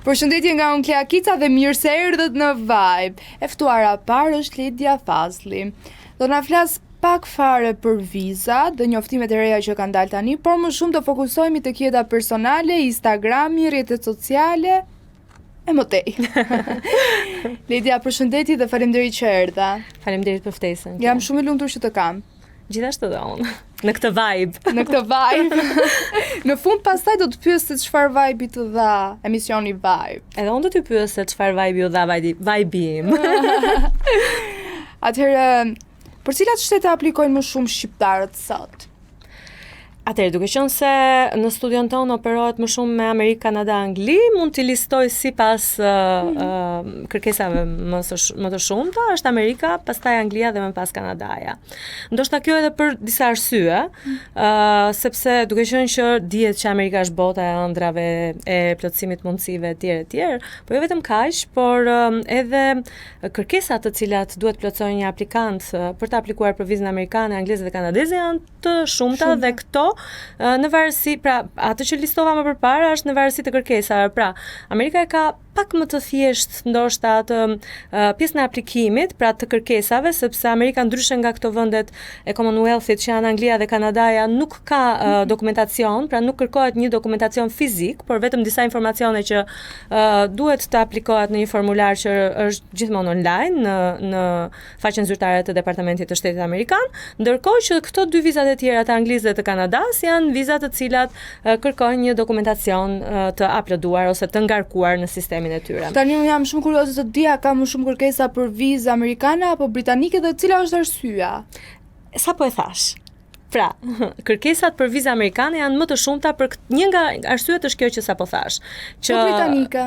Përshëndetje nga unë Klea Kica dhe mirë se erdhët në Vibe. E ftuara parë është Lidia Fazli. Do na flas pak fare për viza dhe njoftimet e reja që kanë dalë tani, por më shumë të fokusohemi tek jeta personale, Instagrami, rrjetet sociale e më tej. Lidia, përshëndetje dhe faleminderit që erdha. Faleminderit për ftesën. Jam shumë e lumtur që të kam. Gjithashtu dhe unë. Në këtë vibe. Në këtë vibe. Në fund pastaj do të pyes se çfarë vibe të dha emisioni Vibe. Edhe unë do t'ju pyes se çfarë vibe ju dha vibe im. Atëherë, për cilat shtete aplikojnë më shumë shqiptarët sot? Atëherë, duke qenë se në studion tonë operohet më shumë me Amerikë, Kanada, Angli, mund t'i listoj sipas kërkesave më të shumta, është Amerika, pastaj Anglia dhe më pas Kanadaja. Ndoshta kjo edhe për disa arsye, sepse duke qenë që dihet që Amerika është bota e ëndrave, e plotësimit mundësive etj, po jo vetëm kaq, por edhe kërkesat të cilat duhet plotësojnë një aplikant për të aplikuar për vizën amerikane, angleze dhe kanadeze janë të shumta dhe këto në varësi, pra atë që listova më përpara është në varësi të kërkesave. Pra, Amerika e ka pak më të thjesht ndoshta atë pjesën e aplikimit, pra të kërkesave, sepse Amerika ndryshe nga këto vendet e Commonwealthit që janë Anglia dhe Kanadaja nuk ka dokumentacion, pra nuk kërkohet një dokumentacion fizik, por vetëm disa informacione që duhet të aplikohet në një formular që është gjithmonë online në faqen zyrtare të Departamentit të Shtetit Amerikan, ndërkohë që këto dy vizat e tjera të Anglisë dhe të Kanadas janë vizat të cilat kërkojnë një dokumentacion të uploaduar ose të ngarkuar në sistemin e tyre. Tani unë jam shumë kurioze të dija, ka më shumë kërkesa për vizë amerikane apo britanike dhe cila është arsyeja? Sa po e thash? Pra, kërkesat për vizë amerikane janë më të shumta për një nga arsyet është kjo që sapo thash. Që britanike.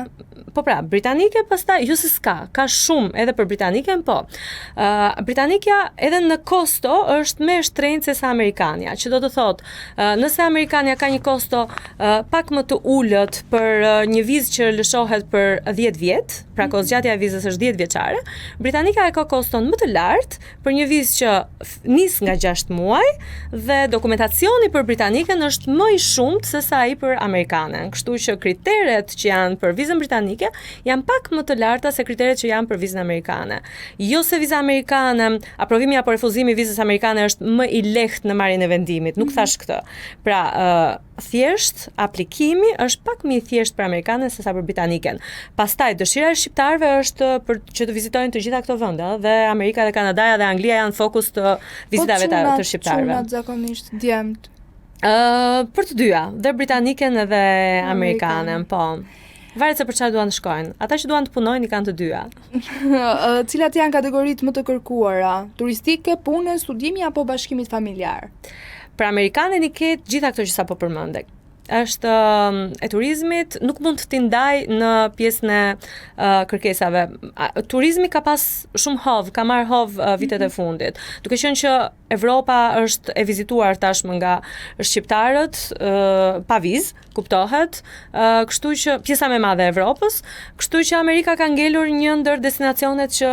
Po pra, britanike pastaj jo se ka shumë edhe për britanikën, po. Britanikja edhe në kosto është më e shtrenjtë se sa amerikania, që do të thotë, nëse amerikania ka një kosto pak më të ulët për një vizë që lëshohet për 10 vjet, pra kohëzgjatja e vizës është 10 vjeçare, britanika e ka koston më të lartë për një vizë që nis nga 6 muaj dhe dokumentacioni për britanikën është më i shumtë se sa ai për amerikanën. Kështu që kriteret që janë për vizën britanike janë pak më të larta se kriteret që janë për vizën amerikane. Jo se viza amerikane, aprovimi apo refuzimi i vizës amerikane është më i lehtë në marrjen e vendimit, nuk thash këtë. Pra, thjesht aplikimi është pak më i thjesht për amerikanën se sa për britanikën. Pastaj dëshira e shqiptarëve është për që të vizitojnë të gjitha këto vende, dhe Amerika dhe Kanadaja dhe Anglia janë fokus të vizitave të shqiptarëve. Po çunat zakonisht djemt. Për të dyja, dhe britanikën edhe amerikanën, po. Varet se për çfarë duan të shkojnë. Ata që duan të punojnë i kanë të dyja. Cilat janë kategoritë më të kërkuara? Turistike, pune, studimi apo bashkimit familjar? Për amerikanën i ketë gjitha këto që sapo përmendek. Është e turizmit, nuk mund t'i ndaj në pjesën e kërkesave. Turizmi ka pas shumë hov, ka marrë hov vitet e fundit. Duke qenë që Evropa është e vizituar tashmë nga shqiptarët pa vizë, kuptohet, kështu që pjesa më e madhe e Evropës, kështu që Amerika ka ngelur një ndër destinacionet që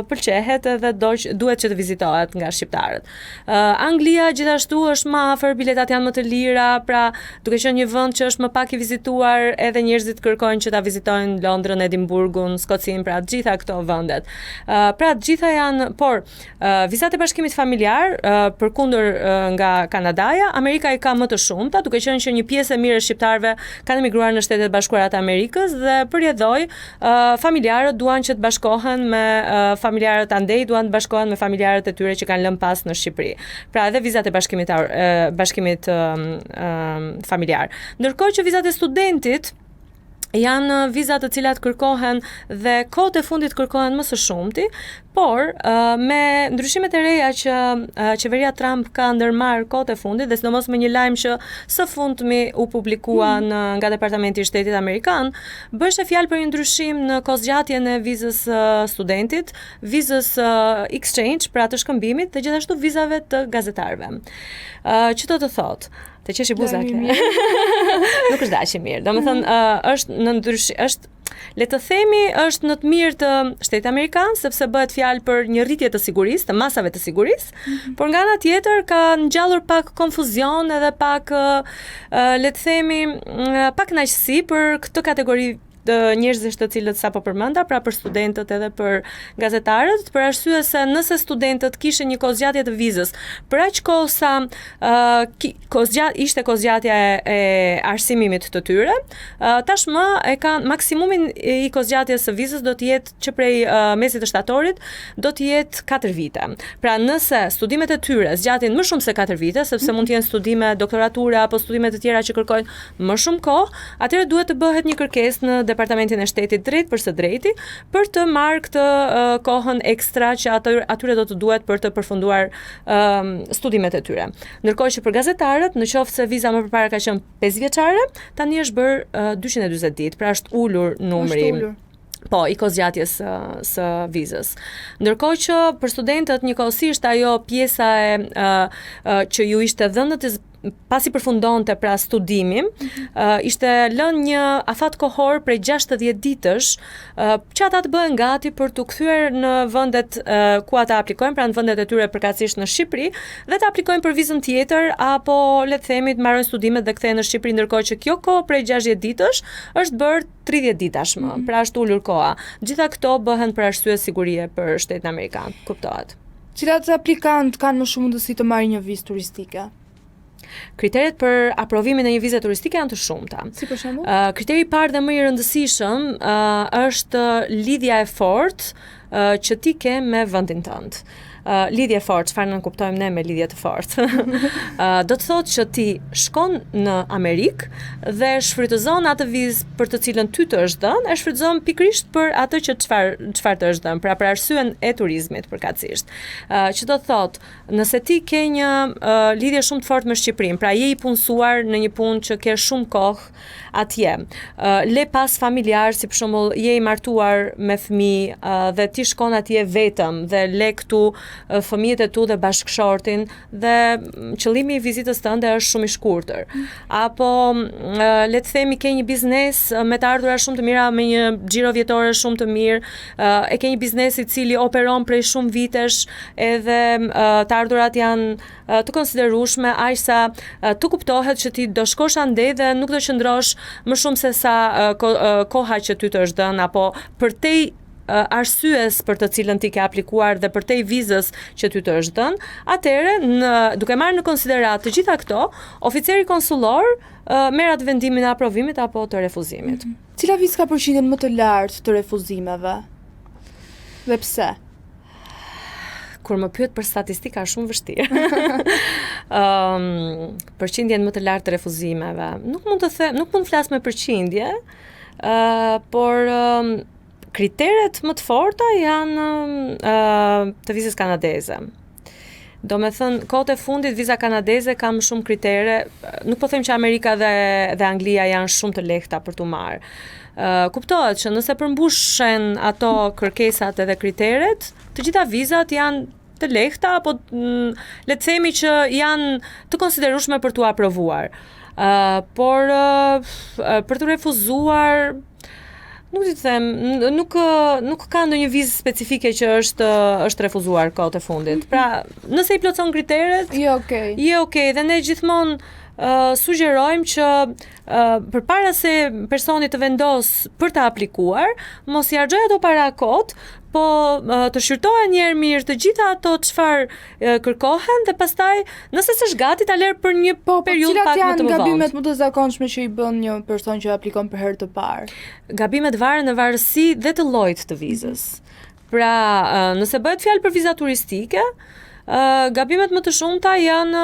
pëlqehet edhe duhet që të vizitohet nga shqiptarët. Anglia gjithashtu është më afër, biletat janë më të lira, pra duke qenë një vend që është më pak i vizituar, edhe njerëzit kërkojnë që ta vizitojnë Londrën, Edimburgun, Skocinë, pra të gjitha këto vendet. Pra të gjitha janë, por vizat e bashkimit familjar përkundër nga Kanadaja, Amerika i ka më të shumta, duke qenë që një pjesë e mirë e shqiptarëve kanë emigruar në Shtetet Bashkuara të Amerikës dhe përjedhoi familjarët duan që të bashkohen me familjarët andej, duan të bashkohen me familjarët e tyre që kanë lënë pas në Shqipëri. Pra edhe vizat e bashkimit familjar. Ndërkohë që vizat e studentit janë vizat të cilat kërkohen dhe kohët e fundit kërkohen më së shumti, por me ndryshimet e reja që qeveria Trump ka ndërmarrë kohët e fundit, dhe sidomos me një lajm që së fundmi u publikuan nga Departamenti i Shtetit Amerikan, bëhej fjalë për një ndryshim në kohëzgjatjen e vizës studentit, vizës exchange, pra të shkëmbimit, dhe gjithashtu vizave të gazetarëve. Që do të thotë? Të qeshi buzak. Nuk është dashje mirë. Domethënë është në është le të themi është në të mirë të Shtetit Amerikan, sepse bëhet fjalë për një rritje të sigurisë, të masave të sigurisë, por nga ana tjetër ka ngjallur pak konfuzion edhe pak le të themi pak kënaqësi për këtë kategori njerëzish të cilët sapo përmenda, pra për studentët edhe për gazetarët, për arsye se nëse studentët kishin një kohëzgjatje të vizës, për aq kohë sa ishte kohëzgjatja e arsimimit të tyre, tashmë e kanë maksimumin i kohëzgjatjes së vizës do të jetë që prej mesit të shtatorit do të jetë 4 vite. Pra nëse studimet e tyre zgjatin më shumë se 4 vite, sepse mund të jenë studime doktorature apo studime të tjera që kërkojnë më shumë kohë, atëherë duhet të bëhet një kërkesë në Departamentin e Shtetit drejt për së drejti për të marrë këtë kohën ekstra që atyre do të duhet për të përfunduar studimet e tyre. Ndërkohë që për gazetarët, në qoftë se viza më përpara ka qenë 5 vjeçare, tani është bërë 240 ditë, pra është ulur numri. Po, i kohëzgjatjes së vizës. Ndërkohë që për studentët njëkohësisht ajo pjesa që ju ishte dhënë pasi përfundonte pra studimin, ishte lënë një afat kohor prej 60 ditësh, që ata të bëhen gati për të kthyer në vendet ku ata aplikojnë, pra në vendet e tyre përkatësisht në Shqipëri, dhe të aplikojnë për vizën tjetër apo le të themi të marrojnë studimet dhe kthehen në Shqipëri, ndërkohë që kjo kohë prej 60 ditësh është bërë 30 ditë tashmë, pra është ulur koha. Gjitha këto bëhen për arsye sigurie për Shtetin Amerikan, kuptohet. Cilat aplikantë kanë më shumë mundësi të marrin një vizë turistike? Kriteret për aprovimin e një vize turistike janë të shumta. Si për shembull? Kriteri i parë dhe më i rëndësishëm është lidhja e fortë që ti ke me vendin tënd. Lidhje e fortë, çfarë ne kuptojmë ne me lidhje të fortë? Do të thotë që ti shkon në Amerikë dhe shfrytëzon atë vizë për të cilën ty të është dhënë, e shfrytëzon pikërisht për atë që çfarë të është dhënë, pra për arsyen e turizmit përkatësisht. Që do të thotë, nëse ti ke një lidhje shumë të fortë me Shqipërinë, pra je i punësuar në një punë që ke shumë kohë atje, le pas familjar, si për shembull je i martuar me fëmijë dhe ti shkon atje vetëm dhe le këtu fëmijët e tu dhe bashkëshortin dhe qëllimi i vizitës tënde është shumë i shkurtër. Apo le të themi ke një biznes me të ardhura shumë të mira, me një xhiro vjetore shumë të mirë, e ke një biznes i cili operon prej shumë vitesh edhe të ardhurat janë të konsiderueshme, aq sa të kuptohet që ti do shkosh ande dhe nuk do qëndrosh më shumë se sa koha që ty të është dhënë, apo përtej arsyes për të cilën ti ke aplikuar dhe përtej vizës që ty të është dhënë, atëherë duke marrë në konsiderat të gjitha këto, oficeri konsullor merr atë vendimin e aprovimit apo të refuzimit. Cila vizë ka përqindjen më të lartë të refuzimeve? Dhe pse? Kur më pyet për statistika është shumë vështirë. Përqindjen më të lartë të refuzimeve. Nuk mund të flas me përqindje, por kriteret më të forta janë të vizës kanadeze. Do me thënë, kohët e fundit viza kanadeze ka më shumë kritere, nuk po them që Amerika dhe Anglia janë shumë të lehta për t'u marrë. Kuptohet që nëse përmbushen ato kërkesat edhe kriteret, të gjitha vizat janë të lehta, apo le të themi që janë të konsiderueshme për t'u aprovuar. Por për të refuzuar, nuk di të them, nuk ka ndonjë vizë specifike që është refuzuar kohët e fundit. Pra, nëse i plotson kriteret, je okay. Dhe ne gjithmonë sugjerojmë që përpara se personi të vendos për të aplikuar, mos i harxoj ato para kot, po të shqyrtohen një herë mirë të gjitha ato çfarë kërkohen dhe pastaj nëse s'është gati ta lër për një periudhë pak më të vonë. Cilat janë gabimet më të zakonshme që i bën një person që aplikon për herë të parë? Gabimet varen në varësi dhe të llojit të vizës. Pra, nëse bëhet fjalë për viza turistike, gabimet më të shumta janë,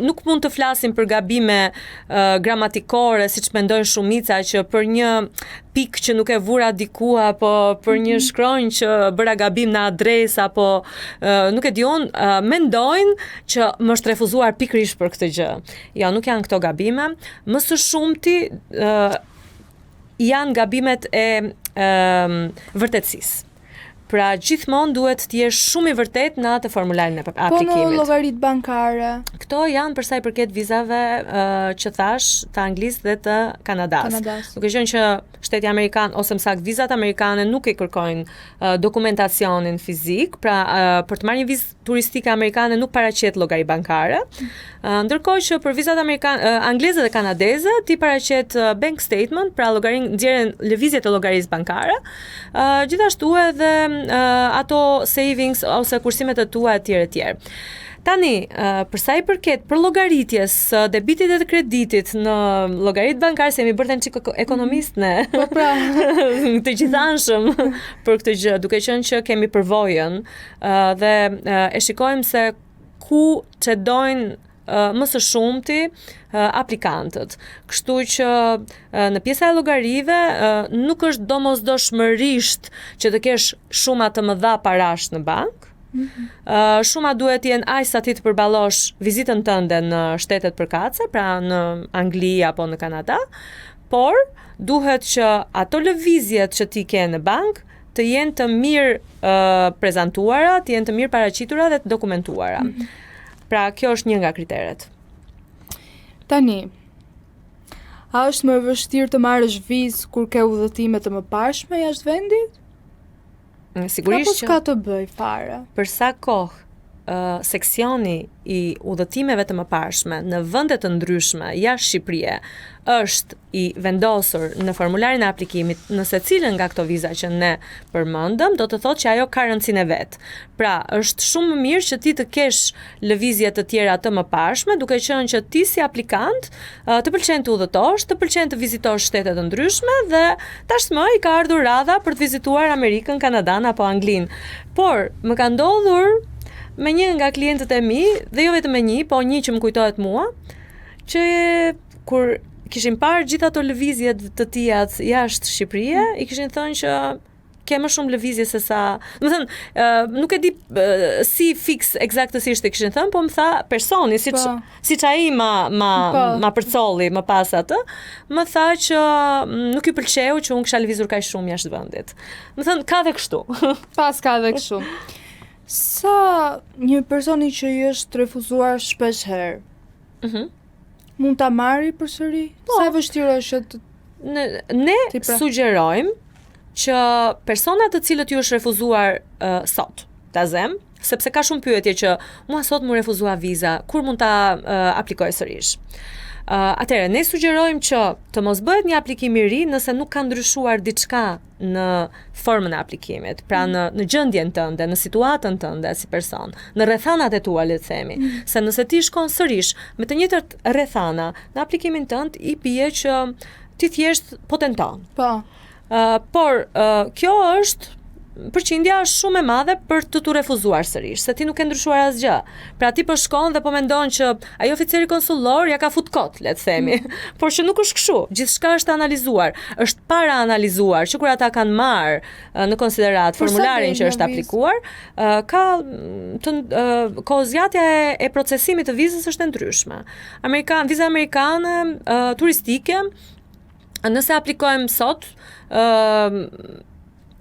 nuk mund të flasim për gabime gramatikore, siç mendojnë shumica që për një pikë që nuk e vura diku, apo për një shkronjë që bëra gabim në adresë, apo nuk e di unë, mendojnë që më është refuzuar pikërisht për këtë gjë. Jo, nuk janë këto gabime. Më së shumti janë gabimet e vërtetësisë. Pra gjithmonë duhet të jesh shumë i vërtet në atë formularin e aplikimit. Po në llogaritë bankare. Këto janë për sa i përket vizave që thash të Anglisë dhe të Kanadas. Duke qenë që shteti amerikan ose më saktë vizat amerikane nuk i kërkojnë dokumentacionin fizik, pra për të marrë një vizë turistike amerikane nuk paraqet llogari bankare. Ndërkohë që për vizat angleze dhe kanadeze ti paraqet bank statement, pra nxjerrjen lëvizjet e llogarisë bankare. Gjithashtu edhe ato savings ose kursimet e tua etj. Tani, për sa i përket për llogaritjes debitit dhe të kreditit në llogaritë bankare, se jemi bërë një çik ekonomist ne. Po pra, të gjithanshëm për këtë gjë, duke qenë që kemi përvojën dhe e shikojmë se ku çdojnë më së shumti aplikantët. Kështu që në pjesa e llogarive nuk është domosdoshmërisht që të kesh shuma të mëdha parash në bank. Shuma duhet jenë aq sa ti të përballosh vizitën tënde në shtetet përkatëse, pra në Angli apo në Kanada, por duhet që ato lëvizjet që ti ke në bank të jenë të mirë prezantuara, të jenë të mirë paraqitura dhe të dokumentuara. Pra kjo është një nga kriteret. Tani, a është më vështirë të marrësh vizë kur ke udhëtime të mëparshme jashtë vendit? Sigurisht që ka të bëj fare. Për sa kohë seksioni i udhëtimeve të mëparshme në vende të ndryshme jashtë Shqipërisë është i vendosur në formularin e aplikimit në secilën nga këto viza që ne përmendëm, do të thotë që ajo ka rëndësinë e vet. Pra, është shumë më mirë që ti të kesh lëvizje të tjera të mëparshme, duke qenë që ti si aplikant të pëlqen të udhëtosh, të pëlqen të vizitosh shtete të ndryshme dhe tashmë i ka ardhur radha për të vizituar Amerikën, Kanadan apo Anglinë. Por më ka ndodhur me një nga klientët e mi, dhe jo vetëm me një, po një që më kujtohet mua, që kur kishin parë gjitha ato lëvizjet të tijat jashtë Shqipërisë, i kishin thënë që ke më shumë lëvizje se sa... Më thënë, nuk e di si fix eksaktësisht e kishin thënë, po më tha personi, siç ai ma përcolli më pas atë, më tha që nuk i pëlqeu që unë kisha lëvizur kaq shumë jashtë vendit. Më thënë, ka dhe kështu. Pas ka dhe kështu. Sa një personi që i është refuzuar shpesh herë, mund ta marri përsëri? Sa e vështirë është Ne sugjerojmë që personat të cilët ju është refuzuar sot, ta zem, sepse ka shumë pyetje që mua sot më refuzua viza, kur mund ta aplikoj sërish? Atëherë, ne sugjerojmë që të mos bëhet një aplikim i ri nëse nuk ka ndryshuar diçka në formën e aplikimit, pra në gjendjen tënde, në situatën tënde si person, në rrethanat e tua, le të themi. Se nëse ti shkon sërish me të njëjtat rrethana në aplikimin tënd, i bie që ti thjesht po tenton. Po. Por kjo është përqindja është shumë e madhe për të refuzuar sërish, se ti nuk e ndryshuar asgjë. Pra ti po shkon dhe po mendon që ai oficeri konsullor ja ka fut kot, le të themi, por që nuk është kështu. Gjithçka është analizuar, është para analizuar, që kur ata kanë marrë në konsiderat formularin që është aplikuar, ka kohëzgjatja e procesimit të vizës është e ndryshme. Viza amerikane turistike, nëse aplikojmë sot,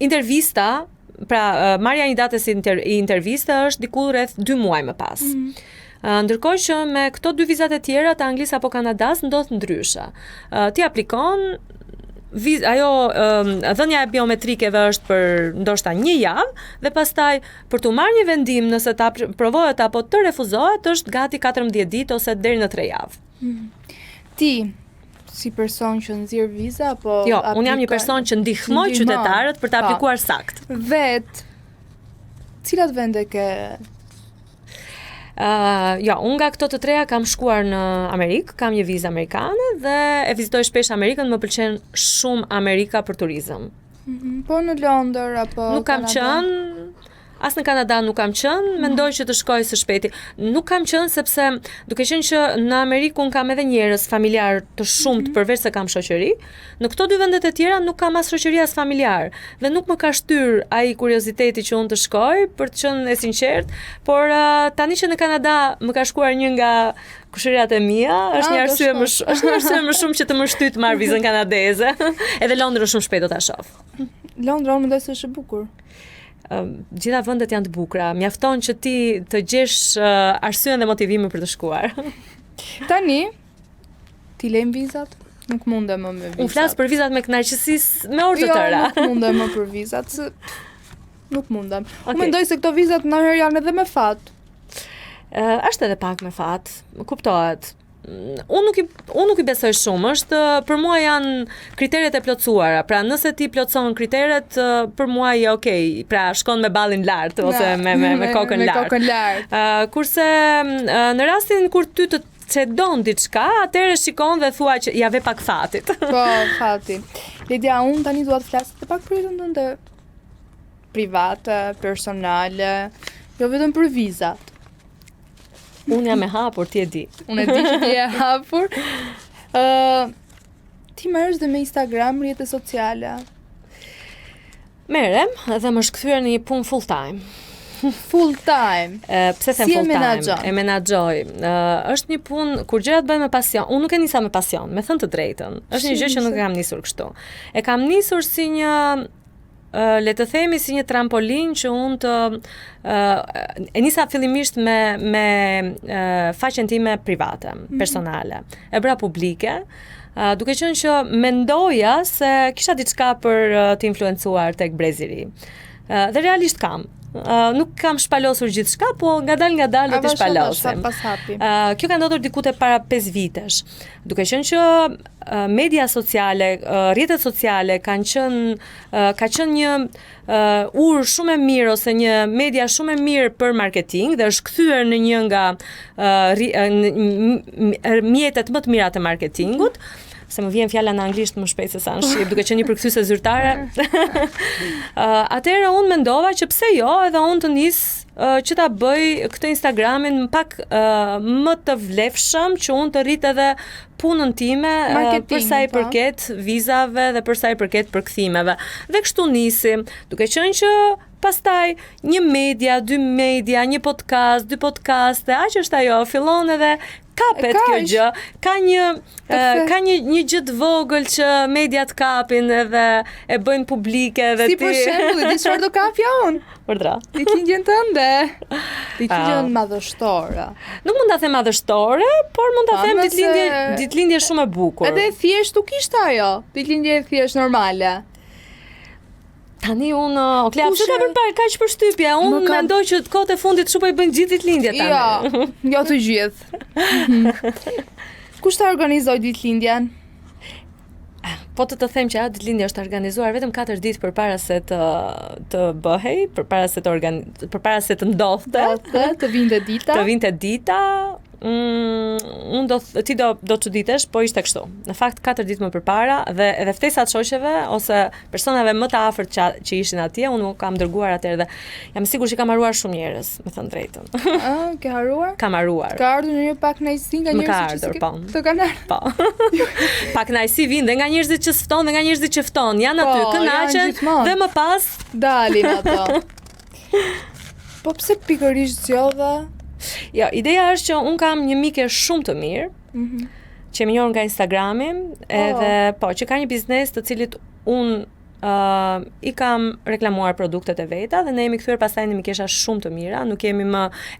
intervista, pra marrja një datës i interviste është diku rreth 2 muaj më pas. Ndërkohë që me këto 2 vizat e tjera të Anglisë apo Kanadas ndodh ndryshe. Ti aplikon, ajo dhënia e biometrikeve është për ndoshta 1 javë dhe pastaj për të marrë një vendim nëse ta provohet apo të refuzohet është gati 14 ditë ose deri në 3 javë. Ti si person që nxjerr viza apo Jo, unë jam një person që ndihmoj qytetarët për të aplikuar sakt. Cilat vende ke? Jo, unë nga këto të treja kam shkuar në Amerikë, kam një vizë amerikane dhe e vizitoj shpesh Amerikën, më pëlqen shumë Amerika për turizëm. Po në Londër apo Nuk kam qenë, as në Kanada nuk kam qenë, mendoj që të shkoj së shpejti. Nuk kam qenë sepse duke qenë që në Amerikë unë kam edhe njerëz familjar të shumt përveç se kam shoqëri, në këto 2 vendet e tjera nuk kam as shoqëri as familjar dhe nuk më ka shtyr ai kurioziteti që unë të shkoj, për të qenë e sinqert, por tani që në Kanada më ka shkuar një nga kushëriat e mia, është një arsye më shumë që të më shtyt marr vizën kanadeze. Edhe Londra shumë shpejt do ta shoh. Londra unë mendoj se është e bukur. gjitha vendet janë të bukura. Mjafton që ti të gjesh arsyen dhe motivimin për të shkuar. Tani, ti lejm vizat? Nuk mundem më me vizat. Unë flas për vizat me kënaqësisë me orë të tëra. Jo, nuk mundem më për vizat. Nuk mundem. Okay. Unë mendoj se këto vizat ndonjëherë janë edhe me fat. Është edhe pak me fat, kuptohet. Unë nuk i besoj shumë, është për mua janë kriteret e plotësuara. Pra nëse ti plotëson kriteret, për mua je okay. Pra shkon me ballin lart ose me kokën lart. Me kokën lart. Kurse në rastin kur ty të cedon diçka, atëherë shikon dhe thua që ja ve pak fatit. Po, fati. Lidia, unë tani dua të flas edhe pak për jetën tënde private, personale, jo vetëm për vizat. Unë jam e hapur, ti e di. Unë e di që ti e hapur. Ti merresh dhe me Instagram, rrjete sociale? Merrem dhe më shkthyer në një punë full time. Full time. Pse them Si full time? menaxhon? E menaxhoj. Është një punë kur gjërat bëhen me pasion. Unë nuk e nisa me pasion, me thënë të drejtën. Është një gjë që nuk e kam nisur kështu. E kam nisur si një le të themi si një trampolin që unë të e nisa fillimisht me faqen time private, personale. E bra publike, duke qenë që mendoja se kisha diçka për të influencuar tek breziri. Dhe realisht kam. Nuk kam shpalosur gjithçka, po ngadal do të shpalosim. Kjo ka ndodhur diku te para 5 vitesh. Duke qenë që media sociale, rrjetet sociale ka qenë një urë shumë e mirë ose një media shumë e mirë për marketing dhe është kthyer në një nga mjetet më të mira të marketingut. Se më vjen fjala në anglisht më shpejt se sa në shqip, duke qenë një përkthyese zyrtare. Atëherë unë mendova që pse jo, edhe unë të nis që ta bëj këtë Instagramin pak më të vlefshëm, që unë të rrit edhe punën time për sa i përket vizave dhe për sa i përket përkthimeve. Dhe kështu nisi, duke qenë që pastaj një media, 2 media, një podcast, 2 podcaste, aq është ajo, fillon edhe kapet kjo gjë. Ka një gjë të vogël që mediat kapin edhe e bëjnë publike dhe si për shembull, di çfarë do kapja unë? Urdhra. Ditëlindjen tënde. Ditëlindjen madhështore. Nuk mund ta them madhështore, por mund ta them ditëlindje shumë e bukur. Edhe thjesht u kishte ajo. Ditëlindje thjesht normale. Tani unë, pse ka përpara kaq përshtypje? Unë mendoj që kohët e fundit shumë po i bëjnë gjithë ditëlindjet tani. Jo të gjithë. Kush ta organizoi ditëlindjen? Po të them që ajo ditëlindje është organizuar vetëm 4 ditë përpara se të bëhej, përpara se të ndodhte, të vinte dita. Të vinte dita. Ti do çuditesh, po ishte kështu. Në fakt 4 ditë më përpara dhe edhe ftesat shoqeve ose personave më të afërt që ishin atje, unë kam dërguar atëherë dhe jam i sigurt që kam haruar shumë njerëz, me thënë drejtën. Ke haruar? Kam haruar. Ka ardhur një pak kënaqësi nga njerëzit që të kanë ardhur. Po. Pak kënaqësi vjen dhe nga njerëzit që sfton dhe nga njerëzit që fton, janë aty, kënaqen dhe më pas dalin ato. Po pse pikërisht zgjodha? Jo, ideja është që unë kam një mike shumë të mirë, që më njoh nga Instagrami, edhe që ka një biznes të cilit unë i kam reklamuar produktet e veta dhe ne jemi kthyer pastaj në mikesha shumë të mira, nuk e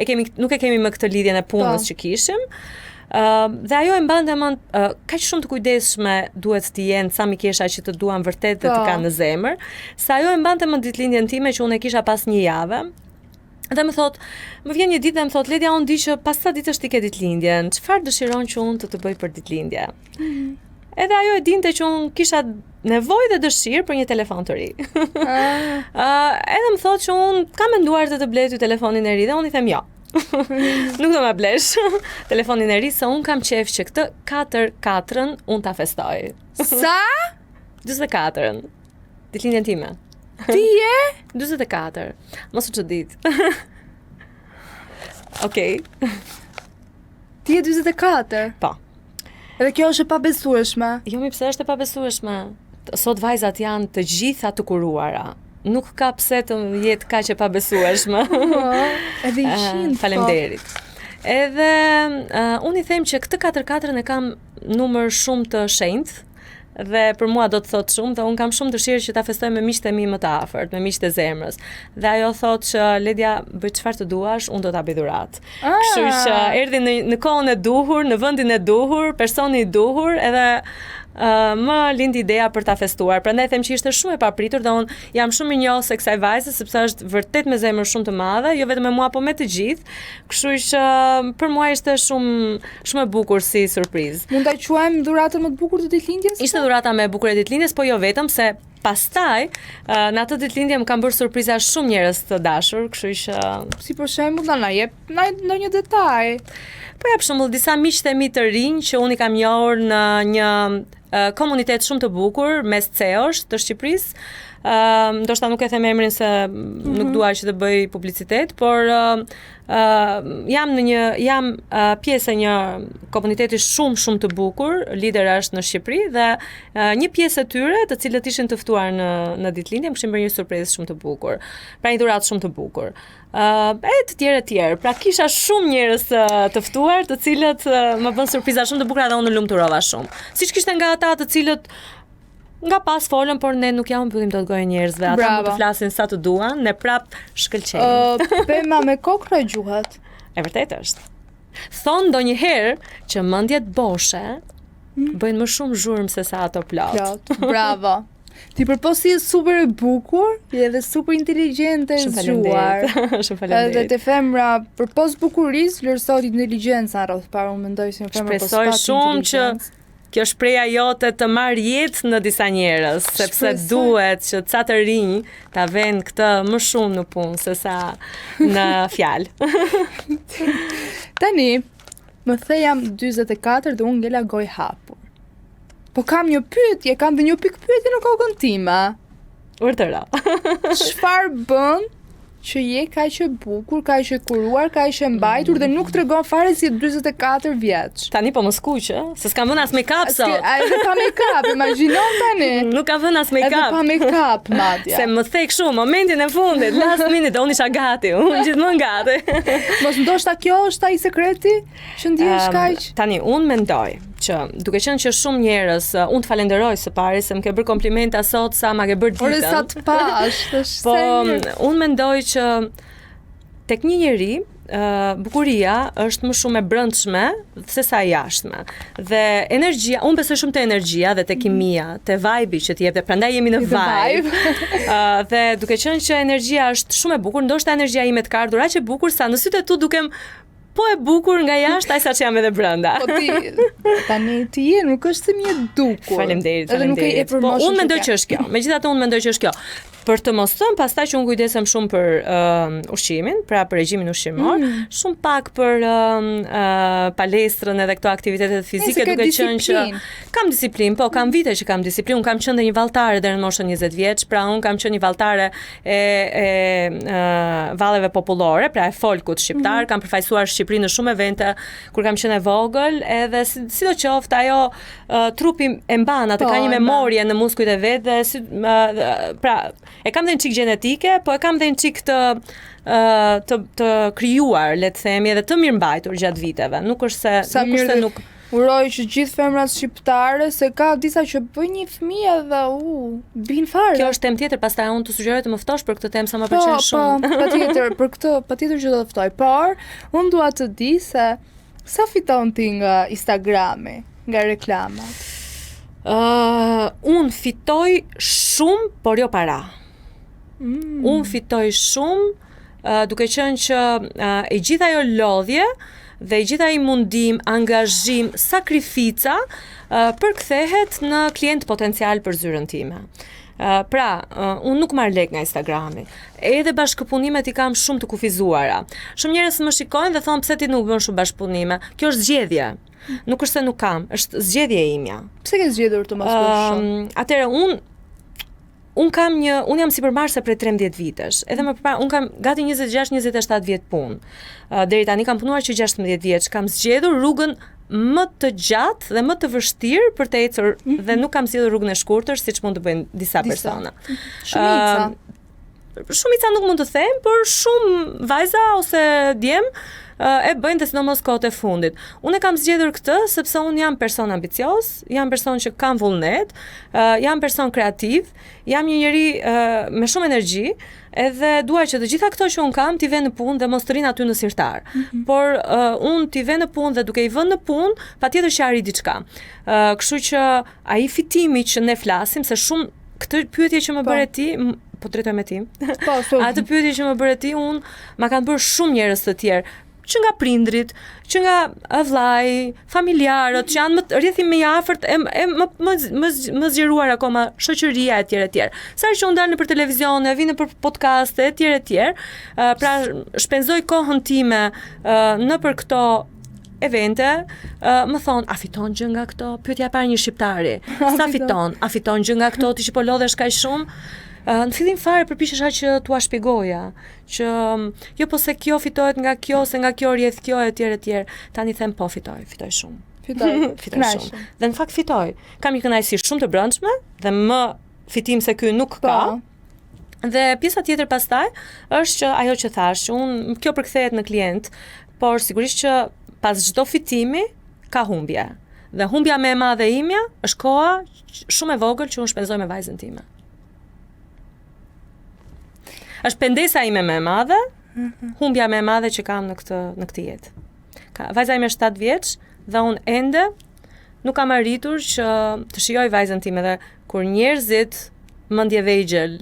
kemi më këtë lidhjen e punës që kishim. Dhe ajo e mbante mend kaq shumë të kujdesshme duhet të jenë sa mikesha që të duan vërtet dhe të kanë në zemër, sa ajo e mbante mend ditëlindjen time që unë e kisha pas një javë. Dhe më thot, më vjen një ditë dhe më thot, Ledia, unë di që pas sa ditësh ti ke ditëlindjen, çfarë dëshiron që unë të bëj për ditëlindje? Edhe ajo e dinte që unë kisha nevojë dhe dëshirë për një telefon të ri. Edhe më thot që unë kam menduar të blej ty telefonin e ri dhe unë i them jo. Nuk do ma blesh telefonin e ri, se unë kam qef që këtë 4-4-ën unë ta festoj. Sa? 24-ën. Ditëlindjen time. Ti je? 24. Mos u çudit. Okej. Ti je 24? Po. Edhe kjo është e pabesueshme. Jo, mi pse është e pabesueshme? Sot vajzat janë të gjitha të kuruara. Nuk ka pse të jetë kaq e pabesueshme. Edhe ishin. Faleminderit. Edhe unë i them që këtë 4-4-ën e kam numër shumë të shenjtë. dhe për mua do të thotë shumë dhe unë kam shumë dëshirë që ta festoj me miqtë e mi më të afërt, me miqtë e zemrës. Dhe ajo thotë që Ledia, bëj çfarë të duash, unë do ta bëj dhuratë. Kështu që erdhi në kohën e duhur, në vendin e duhur, personi i duhur, edhe më lindi ideja për ta festuar. Prandaj them që ishte shumë e papritur dhe unë jam shumë i njohur kësaj vajze sepse është vërtet me zemër shumë të madhe, jo vetëm me mua, po me të gjithë. Kështu që për mua ishte shumë e bukur si surprizë. Mund ta quajmë dhuratën më të bukur të ditëlindjes? Ishte dhurata më e bukur e ditëlindjes, po jo vetëm se pastaj në atë ditëlindje më kanë bërë surpriza shumë njerëz të dashur, kështu që si për shembull na jep ndonjë detaj. Po jap shembull disa miqtë e mi të rinj që unë i kam njohur në një komunitet shumë të bukur mes CEO-sh të Shqipërisë. Ndoshta nuk e them emrin se nuk dua që të bëj publicitet, por jam pjesë e një komuniteti shumë të bukur, lider është në Shqipëri dhe një pjesë e tyre, të cilët ishin të ftuar në ditëlindje, më kishin bërë një surprizë shumë të bukur. Pra një dhuratë shumë të bukur. Të tjerë. Pra kisha shumë njerëz të ftuar, të cilët më bën surpriza shumë të bukura dhe unë lumturova shumë. Siç kishte nga ata të cilët nga pas folën, por ne nuk ja mbyllim dot gojën njerëzve. Ata mund të flasin sa të duan, ne prap shkëlqejmë. Pema me kokë gjuhat. E vërtetë është. Thon ndonjëherë që mendjet boshe bëjnë më shumë zhurmë se sa ato plot. Bravo. Ti përposi super e bukur, je edhe super inteligjente e zgjuar. Shumë faleminderit. Edhe te femra përpos bukurisë vlerësohet inteligjenca rreth para, unë mendoj se një femër po shpresoj shumë që kjo shpreha jote të marr jetë në disa njerëz, sepse duhet që ca të rinj ta vënë këtë më shumë në punë se sa në fjalë. Tani, më the jam 44 dhe unë ngela gojë hapur. Po kam një pyetje, kam dhe një pikë pyetje në kokën time. Vërtëra. Çfarë bën që je kaq e bukur, kaq e kuruar, kaq e mbajtur dhe nuk tregon fare si 44 vjeç? Tani po më skuqë, se s'kam vënë as make-up sot. Edhe pa make-up, imagjinon tani. Nuk ka vënë as make-up. Edhe pa make-up, madje. Se më thek shumë, momentin e fundit, last minute, unë isha gati, unë gjithmonë gati. Mos ndoshta kjo është ai sekreti që ndihesh kaq? Tani unë mendoj që duke qenë që shumë njerëz, unë të falenderoj së pari se më ke bërë komplimenta sot sa ma ke bërë ditën. Ore sa të pash, po unë mendoj që tek një njeri bukuria është më shumë e brendshme se sa e jashtme. Dhe energjia, unë besoj shumë te energjia dhe te kimia, te vibe që ti jep, prandaj jemi në vibe. Dhe duke qenë që energjia është shumë e bukur, ndoshta energjia ime të ka ardhur aq e bukur sa në sytë e tu dukem po e bukur nga jashtë aj sa që jam edhe brenda. Po tani ti je, nuk është se mi e dukur. Faleminderit. Po unë mendoj që është kjo. Megjithatë unë mendoj që është kjo. Për të mos thënë pastaj që unë kujdesem shumë për ushqimin, pra për regjimin ushqimor, shumë pak për palestrën edhe këto aktivitetet fizike, duke qenë që kam disiplinë, po kam vite që kam disiplinë, unë kam qenë dhe një valltare deri në moshën 20 vjeç, pra unë kam qenë një valltare e valleve popullore, pra e folkut shqiptar, kam përfaqësuar Shqipërinë në shumë evente kur kam qenë e vogël, edhe sidoqoftë ajo trupi e mban atë, ka një memorie në muskujt e vet dhe pra e kam dhe një çik gjenetike, po e kam dhe një çik të krijuar, le të themi, edhe të mirëmbajtur gjatë viteve. Nuk është se nuk uroj që gjithë femrat shqiptare, se ka disa që bëjnë një fëmijë dhe bin fare. Kjo është temë tjetër, pastaj unë të sugjeroj të më ftosh për këtë temë sa më pëlqen shumë. Po, patjetër, për këtë patjetër që do të ftoj. Por unë dua të di se sa fiton ti nga Instagrami, nga reklamat. Unë fitoj shumë, por jo para. Unë fitoj shumë, duke qenë që e gjitha ajo lodhje dhe i gjitha i mundim, angazhim, sakrifica përkthehet në klient potencial për zyrën time. Pra, unë nuk marr lek nga Instagrami. Edhe bashkëpunimet i kam shumë të kufizuara. Shumë njerëz më shikojnë dhe thonë pse ti nuk bën shumë bashkëpunime. Kjo është zgjedhje. Nuk është se nuk kam, është zgjedhje imja. Pse ke zgjedhur të mos bësh shumë? Atëherë unë jam sipërmarrëse prej 13 vitesh. Edhe më përpara unë kam gati 26-27 vjet punë. Deri tani kam punuar që 16 vjeç, kam zgjedhur rrugën më të gjatë dhe më të vështirë për të ecur, dhe nuk kam zgjedhur rrugën e shkurtër siç mund të bëjnë disa persona. Shumica. shumica nuk mund të them, por shumë vajza ose djem e bëjnë, dhe sidomos kohët e fundit. Unë e kam zgjedhur këtë sepse unë jam person ambicioz, jam person që kam vullnet, jam person kreativ, jam një njeri me shumë energji, edhe dua që të gjitha këto që unë kam t'i vë në punë dhe mos të rinë aty në sirtar. Por unë t'i vë në punë dhe duke i vënë në punë, patjetër që arri diçka. Kështu që ai fitimi që ne flasim, se shumë këtë pyetje që më bëre ti, po drejtoj me ti. Atë pyetje që më bëre ti, unë ma kanë bërë shumë njerëz të tjerë, që nga prindrit, që nga vllai, familjarët, që janë rrjethi më i afërt, më zgjeruar akoma shoqëria etj etj. Sa që unë dal nëpër televizion, vi nëpër podcaste etj etj, pra shpenzoj kohën time nëpër këto evente, më thonë, a fiton gjë nga këto? Pyetja e parë një shqiptari. Sa fiton? A fiton gjë nga këto ti që po lodhesh kaq shumë? Në fillim fare përpiqesha që t'ua shpjegoja që jo po se kjo fitohet nga kjo, se nga kjo rrjedh kjo etj etj. Tani them po fitoj shumë. Fitoj shumë. Dhe në fakt fitoj. Kam një kënaqësi shumë të brendshme dhe më fitim se ky nuk ka. Dhe pjesa tjetër pastaj është që ajo që thash, që unë kjo përkthehet në klient, por sigurisht që pas çdo fitimi ka humbje. Dhe humbja më e madhe imja është koha shumë e vogël që unë shpenzoj me vajzën time. Është pendesa ime më e madhe, humbja më e madhe që kam në këtë jetë. Vajza ime është 7 vjeç dhe unë ende nuk kam arritur që të shijoj vajzën time, dhe kur njerëzit mendje vegjël,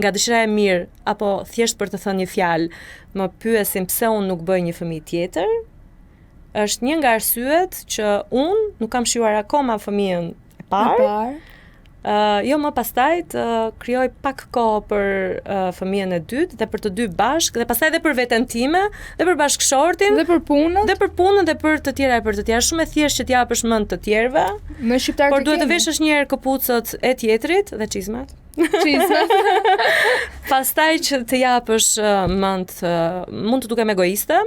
nga dëshira e mirë apo thjesht për të thënë një fjalë, më pyesin pse unë nuk bëj një fëmijë tjetër, është një nga arsyet që unë nuk kam shijuar akoma fëmijën e parë. Jo më pastaj të krijoj pak kohë për fëmijën e dytë dhe për të dy bashk, dhe pastaj edhe për veten time, dhe për bashkëshortin, dhe për punën, dhe për të tjera e për të tjera. Shumë e thjeshtë që t'japësh mend të tjerëve. Në shqiptar por duhet të veshësh një herë këpucët e tjetrit dhe çizmat. Pastaj që të japësh mend, mund të dukem egoiste,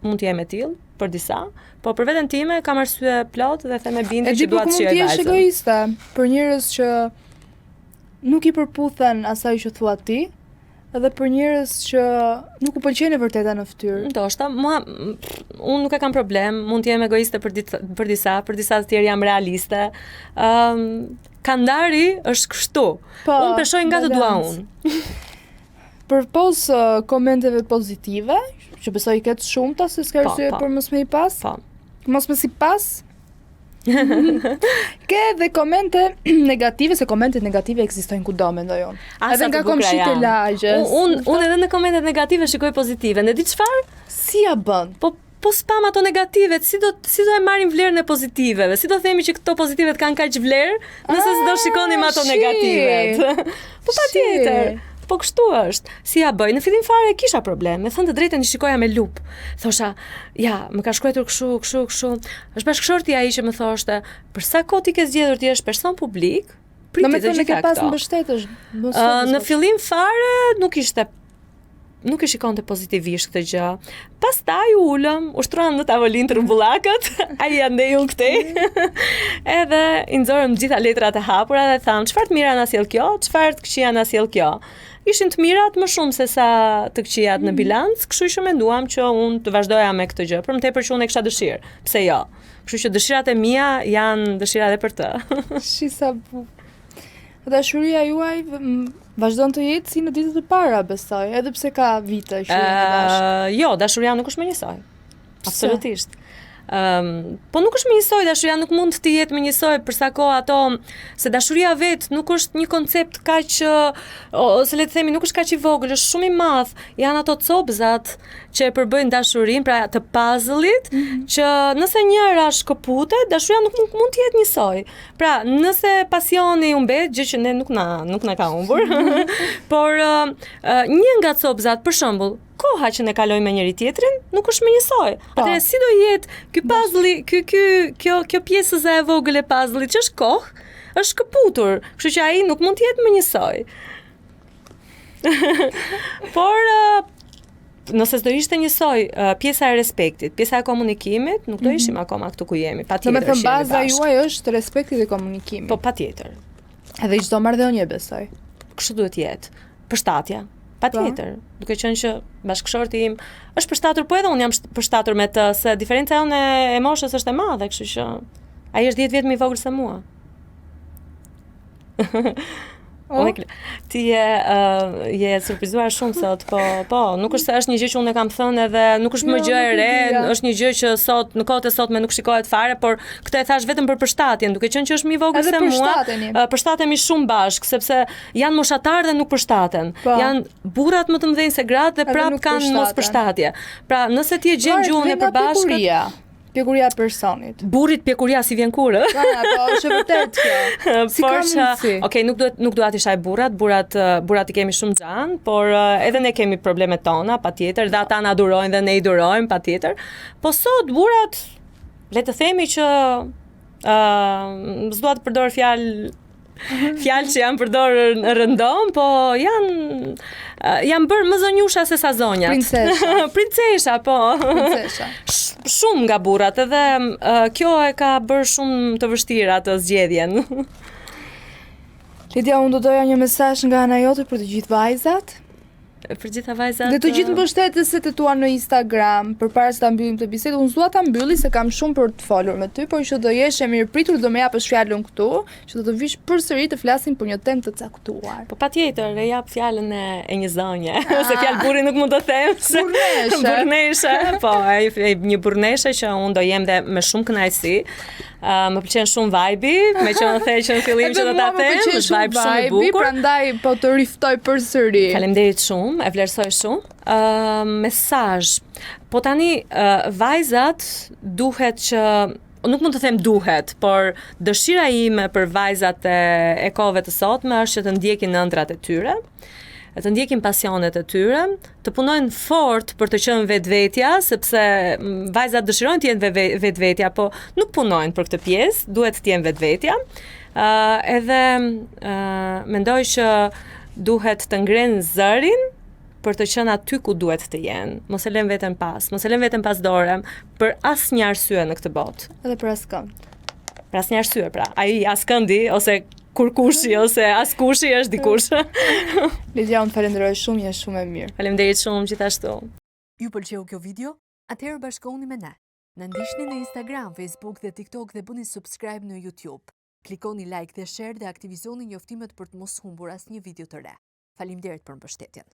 mund të jem e tillë për disa, po për veten time kam arsye plot dhe them me bindje që dua të shijoj vajzën. Mund të jesh egoiste për njerëz që nuk i përputhen asaj që thua ti, edhe për njerëz që nuk u pëlqen e vërteta në fytyrë. Ndoshta, unë nuk e kam problem, mund të jem egoiste për disa të tjerë jam realiste. Kandari është kështu. Unë peshoj nga të dua unë. Përpos komenteve pozitive, që besoj i ketë shumëta, se s'ka arsye për mos me i pas? Mos me si pas? Ke dhe komente negative, se komentet negative ekzistojnë kudo, mendoj unë. Edhe nga komshit e lagjës. Unë edhe në komentet negative shikoj pozitive. Ne di çfarë? Si ja bën? Po spam ato negativet, si do e marrim vlerën e pozitiveve? Si do themi që këto pozitivet kanë kaq vlerë, nëse s'do shikonim ato negativet? Po patjetër. Po kështu është. Si ja bëj? Në fillim fare kisha probleme. Thënë të drejtën i shikoja me lup. Thosha, ja, më ka shkruar kështu. Është bashkëshorti ai që më thoshte, për sa kohë ti ke zgjedhur ti je person publik, pritet të gjitha këto. Në fillim fare nuk e shikonte pozitivisht këtë gjë. Pastaj u ulëm, ushtruan në tavolinë trumbullakët, ai andej unë këtej. Edhe i nxorëm gjitha letrat e hapura dhe tham, çfarë të mira na sjell kjo, çfarë të këqija na sjell kjo. Ishin të mirat më shumë se sa të këqijat në bilanc, kështu që menduam që unë të vazhdoja me këtë gjë, për më tepër që unë e kisha dëshirë. Pse jo? Kështu që dëshirat e mia janë dëshira edhe për të. Shisa dashuria juaj vazhdon të jetë si në ditët e para, besoj, edhe pse ka vite që jeni bashkë. Jo, dashuria nuk është më njësoj. Absolutisht. Po nuk është më njësoj, dashuria nuk mund të jetë më njësoj përsa kohë ato, se dashuria vetë nuk është një koncept kaq, ose le të themi nuk është kaq i vogël, është shumë i madh. Janë ato copëzat që e përbëjnë dashurinë, pra të puzzle-it, që nëse njëra shkëputet, dashuria nuk mund të jetë njësoj. Pra, nëse pasioni humbet, gjë që ne nuk na ka humbur, por një nga copëzat, për shembull, koha që ne kalojmë me njëri tjetrin nuk është më njësoj. Atëherë si do jetë ky puzzle, kjo pjesëza e vogël e puzzle-it që është kohë, është shkëputur, kështu që ai nuk mund të jetë më njësoj. Por nëse do ishte njësoj pjesa e respektit, pjesa e komunikimit, nuk do ishim akoma këtu ku jemi. Patjetër. Domethënë baza juaj është respekti dhe komunikimi. Po patjetër. Edhe çdo marrëdhënie besoj. Kështu duhet jetë. përshtatja. Patjetër, duke qenë që bashkëshorti im është përshtatur, po edhe unë jam përshtatur me të, se diferenca jonë e moshës është e madhe, kështu që ai është 10 vjet më i vogël se mua. Ti je surprizuar shumë sot, po, nuk është se është një gjë që unë e kam thënë edhe nuk është më gjë e re, është një gjë që sot në kohët e sotme nuk shikohet fare, por këtë e thash vetëm për përshtatjen, duke qenë që është më i vogël se mua. Përshtatemi shumë bashk, sepse janë moshatarë dhe nuk përshtaten. Janë burrat më të mëdhenj se gratë dhe prap kanë mos përshtatje. Pra, nëse ti e gjen gjuhën e përbashkët, pjekuria e personit. Burrit pjekuria si vjen kurrë. Po, është vërtet kjo. Si ka mundsi? Okej, nuk dua të shaj burrat i kemi shumë xhan, por edhe ne kemi problemet tona, patjetër, dhe ata na durojnë dhe ne i durojmë, patjetër. Po sot burrat, le të themi që s'dua të përdor fjalë që janë përdorur në rëndom, po janë bërë më zonjusha se sa zonjat. Princesha, po. Princesha. Shumë nga burrat, edhe kjo e ka bërë shumë të vështirë atë zgjedhjen. Lidia, unë do doja një mesazh nga ana jote për të gjithë vajzat. Për gjitha vajzat. Dhe të gjithë mbështetësit e tua në Instagram, përpara se ta mbyllim të bisedën, unë s'dua ta mbylli se kam shumë për të folur me ty, por që do jesh e mirëpritur, do më japësh fjalën këtu, që do të vish përsëri të flasim për një temë të caktuar. Po patjetër, e jap fjalën e një zonje, se fjalë burri nuk mund të them. Burrneshe, po, një burrneshe që unë do jem dhe me shumë kënaqësi. Më pëlqen shumë vibe-i, me që më the që në fillim që do ta them, është vibe shumë i bukur. Prandaj po të riftoj përsëri. Faleminderit shumë, e vlerësoj shumë. Mesazh. Po tani vajzat duhet që nuk mund të them duhet, por dëshira ime për vajzat e kohëve të sotme është që të ndjekin ëndrat e tyre, të ndjekin pasionet e tyre, të punojnë fort për të qenë vetvetja, sepse vajzat dëshirojnë të jenë vetvetja, po nuk punojnë për këtë pjesë, duhet të jenë vetvetja. Edhe mendoj që duhet të ngrenë zërin për të qenë aty ku duhet të jenë. Mos e lën veten pas, mos e lën veten pas dore për asnjë arsye në këtë botë. Edhe për askënd. Për asnjë arsye, pra. Ai askëndi ose kurkushi ose askushi është dikush. Lidia, unë falenderoj shumë, je shumë e mirë. Faleminderit shumë gjithashtu. Ju pëlqeu kjo video? Atëherë bashkohuni me ne. Na ndiqni në Instagram, Facebook dhe TikTok dhe bëni subscribe në YouTube. Klikoni like dhe share dhe aktivizoni njoftimet për të mos humbur asnjë video të re. Faleminderit për mbështetjen.